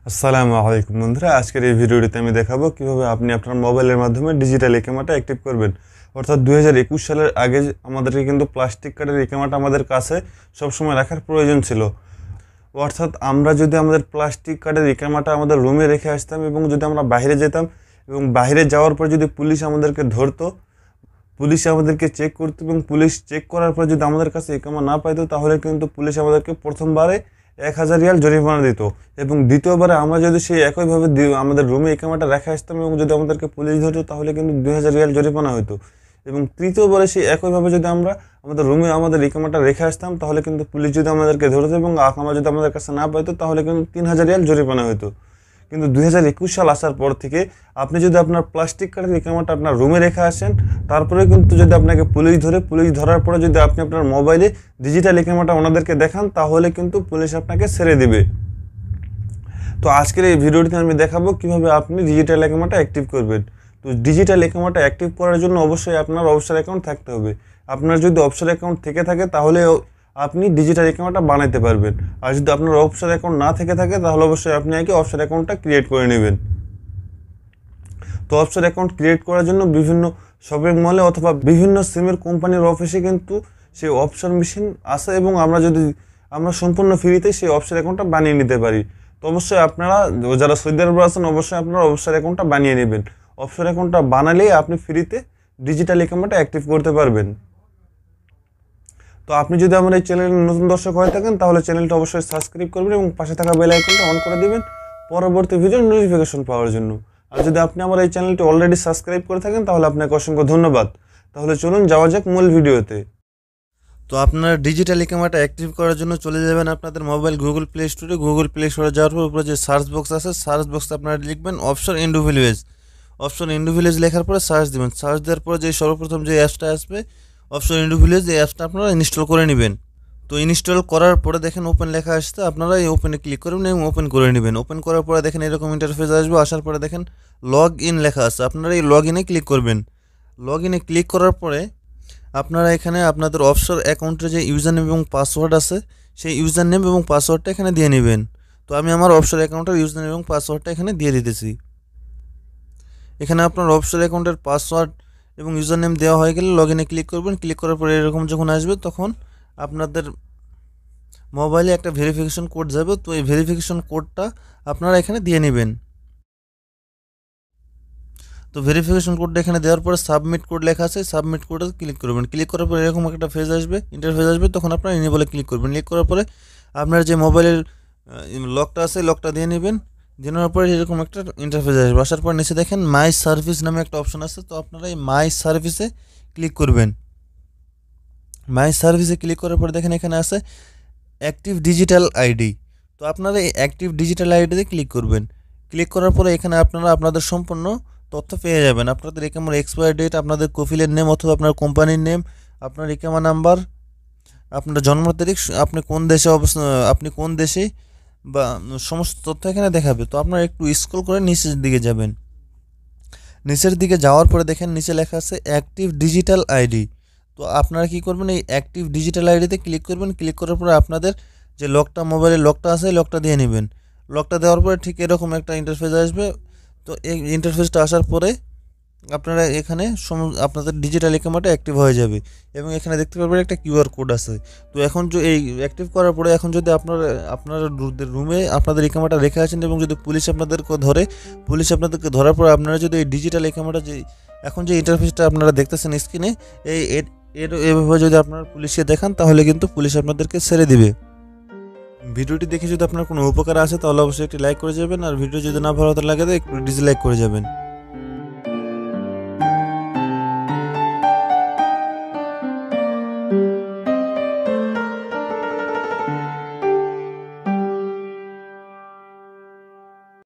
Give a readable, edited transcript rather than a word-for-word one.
আসসালামু আলাইকুম বন্ধুরা, আজকের এই ভিডিওটিতে আমি দেখাবো কিভাবে আপনি আপনার মোবাইলের মাধ্যমে ডিজিটাল ইকামাটা অ্যাক্টিভ করবেন। অর্থাৎ 2021 সালের আগে আমাদেরকে কিন্তু প্লাস্টিক কার্ডের ইকামাটা আমাদের কাছে সবসময় রাখার প্রয়োজন ছিল। অর্থাৎ আমরা যদি আমাদের প্লাস্টিক কার্ডের ইকামাটা আমাদের রুমে রেখে আসতাম এবং যদি আমরা বাইরে যেতাম এবং বাইরে যাওয়ার পর যদি পুলিশ আমাদেরকে ধরতো, পুলিশ আমাদেরকে চেক করতো এবং পুলিশ চেক করার পর যদি আমাদের কাছে ইকামা না পাইতো, তাহলে কিন্তু পুলিশ আমাদেরকে প্রথমবারে 1000 রিয়াল জরিমানা দিত এবং দ্বিতীয়বারে আমরা যদি সেই একইভাবে আমাদের রুমে ইকামাটা রেখে আসতাম এবং যদি আমাদেরকে পুলিশ ধরতো, তাহলে কিন্তু 2000 রিয়াল জরিমানা হতো। এবং তৃতীয়বারে সেই একইভাবে যদি আমরা আমাদের রুমে আমাদের ইকামাটা রেখে আসতাম, তাহলে কিন্তু পুলিশ যদি আমাদেরকে ধরতো এবং ইকামা যদি আমাদের কাছে না পাইতো, তাহলে কিন্তু 3000 রিয়াল জরিমানা হতো। কিন্তু 2021 সাল আসার পর থেকে আপনি যদি আপনার প্লাস্টিক কার্ডের ইকামাটা আপনার রুমে রেখে আসেন, তারপরে কিন্তু যদি আপনাকে পুলিশ ধরার পরে যদি আপনি আপনার মোবাইলে ডিজিটাল ইকামাটা ওনাদেরকে দেখান, তাহলে কিন্তু পুলিশ আপনাকে ছেড়ে দিবে। তো আজকের এই ভিডিওটিতে আমি দেখাবো কিভাবে আপনি ডিজিটাল ইকামাটা অ্যাক্টিভ করবেন। তো ডিজিটাল ইকামাটা অ্যাক্টিভ করার জন্য অবশ্যই আপনার অবসর অ্যাকাউন্ট থাকতে হবে। আপনার যদি অবসর অ্যাকাউন্ট থেকে থাকে, তাহলে আপনি ডিজিটাল ইকামাটা বানাইতে পারবেন। আর যদি আপনার অবসর অ্যাকাউন্ট না থেকে থাকে, তাহলে অবশ্যই আপনি আগে অবসর অ্যাকাউন্টটা ক্রিয়েট করে নেবেন। তো অবসর অ্যাকাউন্ট ক্রিয়েট করার জন্য বিভিন্ন শপিং মলে অথবা বিভিন্ন সিমের কোম্পানির অফিসে কিন্তু সেই অবসর মেশিন আছে এবং আমরা সম্পূর্ণ ফ্রিতে সেই অবসর অ্যাকাউন্টটা বানিয়ে নিতে পারি। তো অবশ্যই আপনারা যারা সৌদি আরবে আছেন, অবশ্যই আপনারা অবসর অ্যাকাউন্টটা বানিয়ে নেবেন। অবসর অ্যাকাউন্টটা বানালেই আপনি ফ্রিতে ডিজিটাল ইকামাটা অ্যাক্টিভ করতে পারবেন। তো আপনি যদি আমার এই চ্যানেলের নতুন দর্শক হয়ে থাকেন, তাহলে চ্যানেলটা অবশ্যই সাবস্ক্রাইব করবেন এবং পাশে থাকা বেল আইকনটা অন করে দিবেন পরবর্তী ভিডিওর নোটিফিকেশন পাওয়ার জন্য। আর যদি আপনি আমার এই চ্যানেলটি অলরেডি সাবস্ক্রাইব করে থাকেন, তাহলে আপনাকে অসংখ্য ধন্যবাদ। তাহলে চলুন যাওয়া যাক মূল ভিডিওতে। তো আপনারা ডিজিটাল ইকামাটা অ্যাক্টিভ করার জন্য চলে যাবেন আপনাদের মোবাইল গুগল প্লে স্টোরে। গুগল প্লে স্টোরে যাওয়ার পর উপরে যে সার্চ বক্স আছে, সার্চ বক্সে আপনারা লিখবেন অপশন ইন্ডিভিজুয়ালস। অপশন ইন্ডিভিজুয়ালস লেখার পরে সার্চ দিবেন। সার্চ দেওয়ার পরে যে সর্বপ্রথম যে অ্যাপসটা আসবে অপশন ইন্ডিভিজুয়ালস, এই অ্যাপসটা আপনারা ইনস্টল করে নেবেন। তো ইনস্টল করার পরে দেখেন ওপেন লেখা আসছে, আপনারা এই ওপেনে ক্লিক করবেন এবং ওপেন করে নেবেন। ওপেন করার পরে দেখেন এরকম ইন্টারফেস আসবে। আসার পরে দেখেন লগ ইন লেখা আছে, আপনারা এই লগ ইনে ক্লিক করবেন। লগ ইনে ক্লিক করার পরে আপনারা এখানে আপনাদের অফশোর অ্যাকাউন্টের যে ইউজার নেম এবং পাসওয়ার্ড আছে, সেই ইউজার নেম এবং পাসওয়ার্ডটা এখানে দিয়ে নেবেন। তো আমি আমার অফশোর অ্যাকাউন্টের ইউজার নেম এবং পাসওয়ার্ডটা এখানে দিয়ে দিতেছি। এখানে আপনার অফশোর অ্যাকাউন্টের পাসওয়ার্ড এবং ইউজার নেম দেওয়া হয়ে গেলে লগ ইনে ক্লিক করবেন। ক্লিক করার পরে এরকম যখন আসবে, তখন আপনাদের মোবাইলে একটা ভেরিফিকেশন কোড যাবে। তো এই ভেরিফিকেশন কোডটা আপনারা এখানে দিয়ে নেবেন। তো ভেরিফিকেশন কোডটা এখানে দেওয়ার পরে সাবমিট কোড লেখা আছে, সাবমিট কোডে ক্লিক করবেন। ক্লিক করার পরে এরকম একটা ফেজ আসবে, ইন্টারফেস আসবে। তখন আপনারা ইনেবলে ক্লিক করবেন। ক্লিক করার পরে আপনার যে মোবাইলের লকটা আছে, লকটা দিয়ে নেবেন। দিয়ে নেওয়ার পরে এরকম একটা ইন্টারফেস আসবে। আসার পর নিচে দেখেন মাই সার্ভিস নামে একটা অপশন আছে। তো আপনারা এই মাই সার্ভিসে ক্লিক করবেন। মাই সার্ভিসে ক্লিক করার পরে দেখেন এখানে আছে অ্যাক্টিভ ডিজিটাল আইডি। তো আপনারা এই অ্যাক্টিভ ডিজিটাল আইডিতে ক্লিক করবেন। ক্লিক করার পরে এখানে আপনারা আপনাদের সম্পূর্ণ তথ্য পেয়ে যাবেন। আপনাদের ইকামার এক্সপায়ার ডেট, আপনাদের কফিলের নেম অথবা আপনার কোম্পানির নেম, আপনার ইকামা নাম্বার, আপনার জন্ম তারিখ, আপনি কোন দেশে বা সমস্ত তথ্য এখানে দেখাবে। তো আপনারা একটু স্ক্রল করে নিচের দিকে যাবেন। নিচের দিকে যাওয়ার পরে দেখেন নিচে লেখা আছে অ্যাক্টিভ ডিজিটাল আইডি। তো আপনারা কি করবেন, এই অ্যাক্টিভ ডিজিটাল আইডিতে ক্লিক করবেন। ক্লিক করার পরে আপনাদের যে লকটা, মোবাইলের লকটা আছে, লকটা দিয়ে নেবেন। লকটা দেওয়ার পরে ঠিক এরকম একটা ইন্টারফেস আসবে। তো এই ইন্টারফেসটা আসার পরে আপনারা এখানে আপনাদের ডিজিটাল ইকামাটা অ্যাক্টিভ হয়ে যাবে এবং এখানে দেখতে পারবেন একটা কিউআর কোড আছে। তো এখন এই অ্যাক্টিভ করার পরে এখন যদি আপনারা রুমে আপনাদের ইকামাটা রেখে আছেন এবং যদি পুলিশ আপনাদেরকে ধরার পর আপনারা যদি এই ডিজিটাল ইকামাটা এখন যে ইন্টারফেসটা আপনারা দেখতেছেন স্ক্রিনে, এইভাবে যদি আপনারা পুলিশকে দেখান, তাহলে কিন্তু পুলিশ আপনাদেরকে ছেড়ে দিবে। ভিডিওটি দেখে যদি আপনার কোনো উপকার আসে, তাহলে অবশ্যই একটি লাইক করে যাবেন। আর ভিডিও যদি না ভালো লাগে, তো একটু ডিসলাইক করে যাবেন।